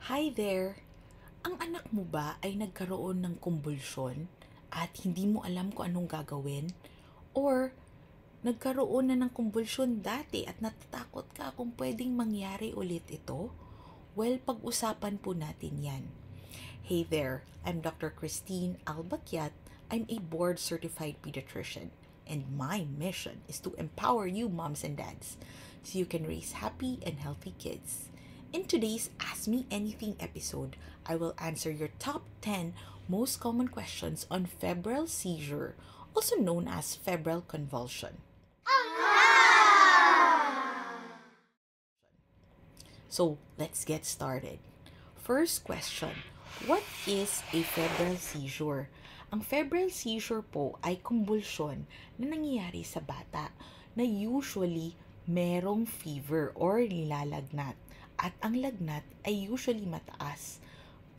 Hi there! Ang anak mo ba ay nagkaroon ng kumbulsyon at hindi mo alam kung anong gagawin? Or nagkaroon na ng kumbulsyon dati at natatakot ka kung pwedeng mangyari ulit ito? Well, pag-usapan po natin yan. Hey there, I'm Dr. Christine Albakyat. I'm a board-certified pediatrician. And my mission is to empower you moms and dads so you can raise happy and healthy kids. In today's Ask Me Anything episode, I will answer your top 10 most common questions on febrile seizure, also known as febrile convulsion. So, let's get started. First question, what is a febrile seizure? Ang febrile seizure po ay kumbulsyon na nangyayari sa bata na usually merong fever or nilalagnat. At ang lagnat ay usually mataas,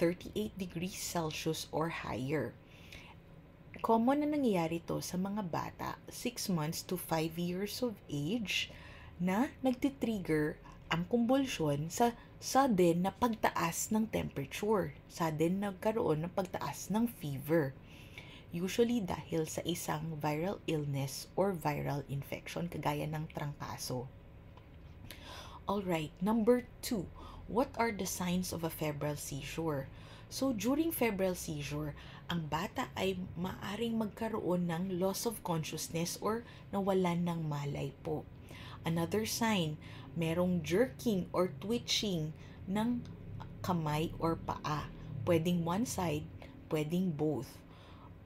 38 degrees Celsius or higher. Common na nangyayari to sa mga bata 6 months to 5 years of age na nagtitrigger ang kumbulsyon sa sudden na pagtaas ng temperature, sudden na nagkaroon ng pagtaas ng fever. Usually dahil sa isang viral illness or viral infection kagaya ng trangkaso. Alright, number 2, what are the signs of a febrile seizure? So, during febrile seizure, ang bata ay maaring magkaroon ng loss of consciousness or nawalan ng malay po. Another sign, merong jerking or twitching ng kamay or paa. Pwedeng one side, pwedeng both.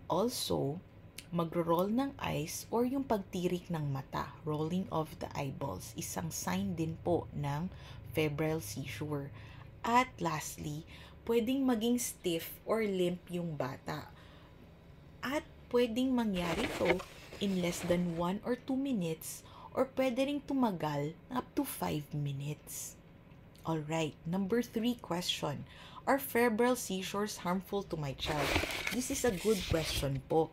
Also, magro-roll ng eyes or yung pagtirik ng mata, rolling of the eyeballs, isang sign din po ng febrile seizure. At lastly, pwedeng maging stiff or limp yung bata. At pwedeng mangyari to in less than 1 or 2 minutes or pwede ring tumagal up to 5 minutes. Alright, number 3 question. Are febrile seizures harmful to my child? This is a good question po.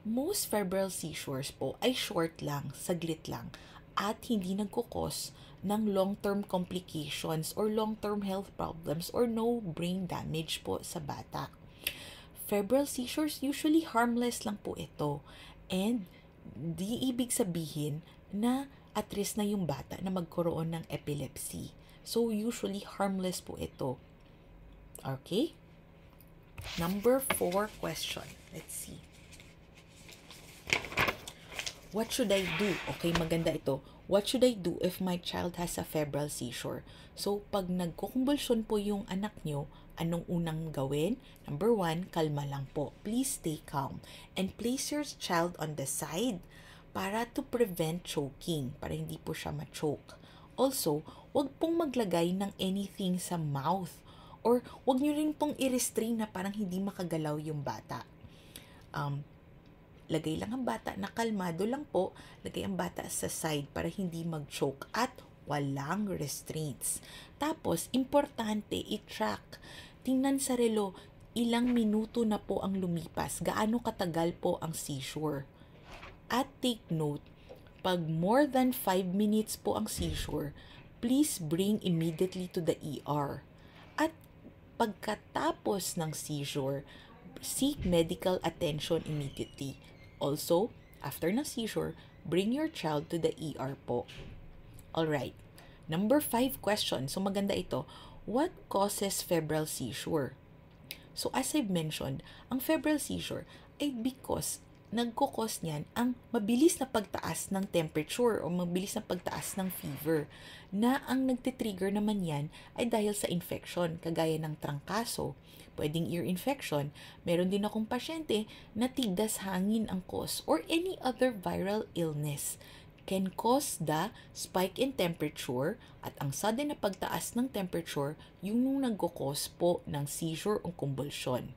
Most febrile seizures po ay short lang, saglit lang, at hindi nagkukos ng long-term complications or long-term health problems or no brain damage po sa bata. Febrile seizures usually harmless lang po ito, and di ibig sabihin na at risk na yung bata na magkaroon ng epilepsy. So usually harmless po ito. Okay? Number 4 question. Let's see. What should I do? Okay, maganda ito. What should I do if my child has a febrile seizure? So, pag nagkukumbulsyon po yung anak nyo, anong unang gawin? Number 1, kalma lang po. Please stay calm. And place your child on the side para to prevent choking, para hindi po siya ma-choke. Also, wag pong maglagay ng anything sa mouth or wag nyo rin pong i-restrain na parang hindi makagalaw yung bata. Lagay lang ang bata na kalmado lang po, lagay ang bata sa side para hindi mag-choke at walang restraints. Tapos, importante, i-track. Tingnan sa relo, ilang minuto na po ang lumipas, gaano katagal po ang seizure. At take note, pag more than 5 minutes po ang seizure, please bring immediately to the ER. At pagkatapos ng seizure, seek medical attention immediately. Also, after na seizure, bring your child to the ER po. Alright. Number 5 question. So, maganda ito. What causes febrile seizure? So, as I've mentioned, ang febrile seizure ay because nagkukos niyan ang mabilis na pagtaas ng temperature o mabilis na pagtaas ng fever na ang nagtitrigger naman yan ay dahil sa infection, kagaya ng trangkaso, pwedeng ear infection. Meron din akong pasyente na tigdas hangin ang cause or any other viral illness can cause the spike in temperature at ang sudden na pagtaas ng temperature yung nagkukos po ng seizure o convulsion.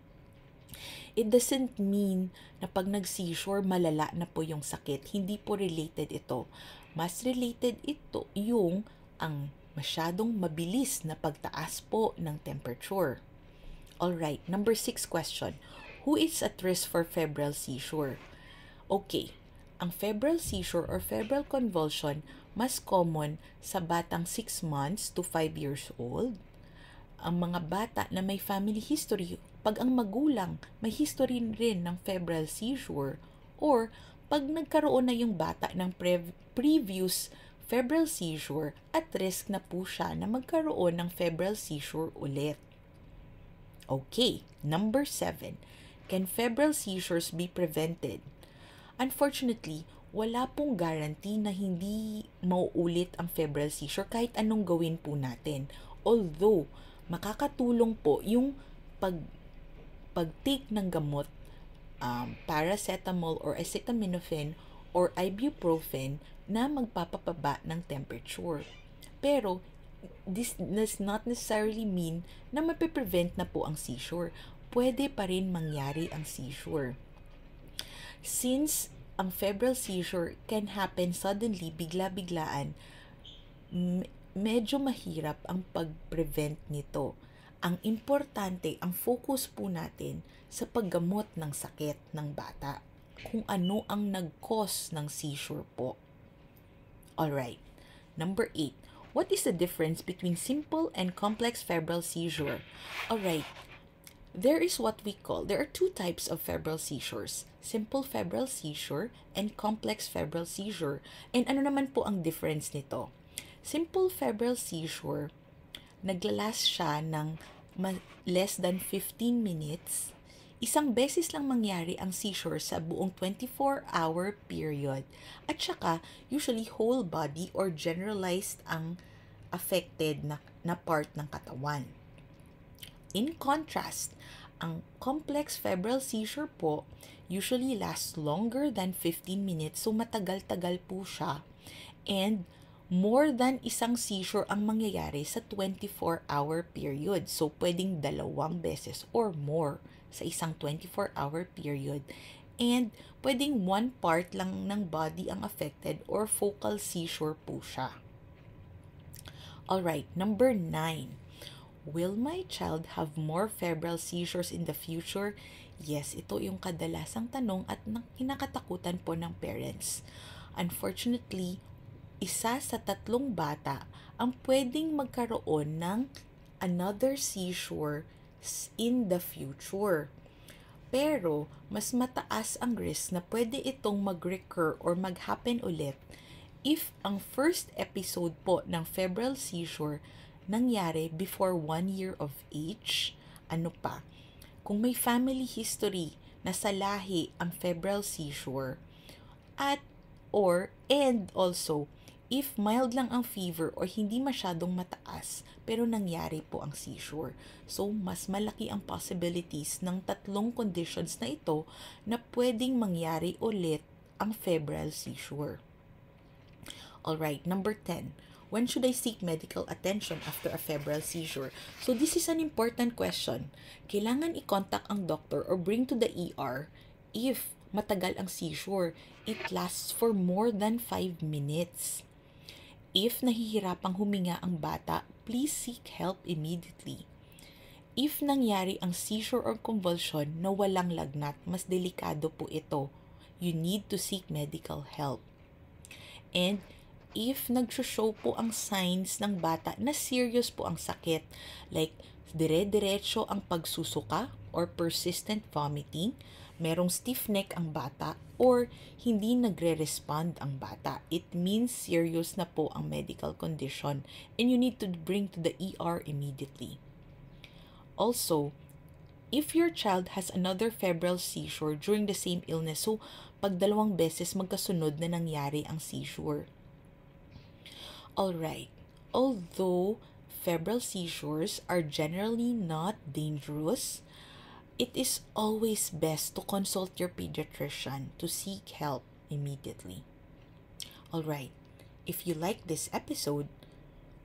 It doesn't mean na pag nag-seizure, malala na po yung sakit. Hindi po related ito. Mas related ito yung ang masyadong mabilis na pagtaas po ng temperature. Alright, number 6 question. Who is at risk for febrile seizure? Okay, ang febrile seizure or febrile convulsion mas common sa batang 6 months to 5 years old. Ang mga bata na may family history, pag ang magulang may history rin ng febrile seizure, or pag nagkaroon na yung bata ng previous febrile seizure, at risk na po siya na magkaroon ng febrile seizure ulit. Okay, number 7. Can febrile seizures be prevented? Unfortunately, wala pong guarantee na hindi mauulit ang febrile seizure kahit anong gawin po natin. Although, makakatulong po yung pag-take ng gamot, paracetamol or acetaminophen or ibuprofen na magpapababa ng temperature. Pero, this does not necessarily mean na mapiprevent na po ang seizure. Pwede pa rin mangyari ang seizure. Since ang febrile seizure can happen suddenly, bigla-biglaan, medyo mahirap ang pag-prevent nito. Ang importante, ang focus po natin sa paggamot ng sakit ng bata, kung ano ang nag-cause ng seizure po. Alright, number 8. What is the difference between simple and complex febrile seizure? Alright, there are two types of febrile seizures. Simple febrile seizure and complex febrile seizure. And ano naman po ang difference nito? Simple febrile seizure, naglalast siya ng less than 15 minutes. Isang beses lang mangyari ang seizure sa buong 24-hour period. At saka, usually whole body or generalized ang affected na part ng katawan. In contrast, ang complex febrile seizure po usually lasts longer than 15 minutes, so matagal-tagal po siya. And more than isang seizure ang mangyayari sa 24-hour period. So, pwedeng 2 beses or more sa isang 24-hour period. And pwedeng one part lang ng body ang affected or focal seizure po siya. Alright, number 9. Will my child have more febrile seizures in the future? Yes, ito yung kadalasang tanong at kinakatakutan po ng parents. Unfortunately, isa sa 3 bata ang pwedeng magkaroon ng another seizure in the future. Pero, mas mataas ang risk na pwede itong mag-recur or mag-happen ulit if ang first episode po ng febrile seizure nangyari before 1 year of age. Ano pa? Kung may family history na sa lahi ang febrile seizure, and also, if mild lang ang fever or hindi masyadong mataas, pero nangyari po ang seizure. So, mas malaki ang possibilities ng 3 conditions na ito na pwedeng mangyari ulit ang febrile seizure. Alright, number 10. When should I seek medical attention after a febrile seizure? So, this is an important question. Kailangan i-contact ang doctor or bring to the ER if matagal ang seizure. It lasts for more than 5 minutes. If nahihirapang huminga ang bata, please seek help immediately. If nangyari ang seizure or convulsion na walang lagnat, mas delikado po ito. You need to seek medical help. And if nag-show po ang signs ng bata na serious po ang sakit, like dire-diretso ang pagsusuka or persistent vomiting, merong stiff neck ang bata, or hindi nagre-respond ang bata, it means serious na po ang medical condition and you need to bring to the ER immediately. Also, if your child has another febrile seizure during the same illness, so pag 2 beses magkasunod na nangyari ang seizure. Alright, although febrile seizures are generally not dangerous, it is always best to consult your pediatrician to seek help immediately. Alright, if you like this episode,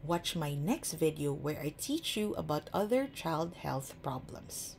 watch my next video where I teach you about other child health problems.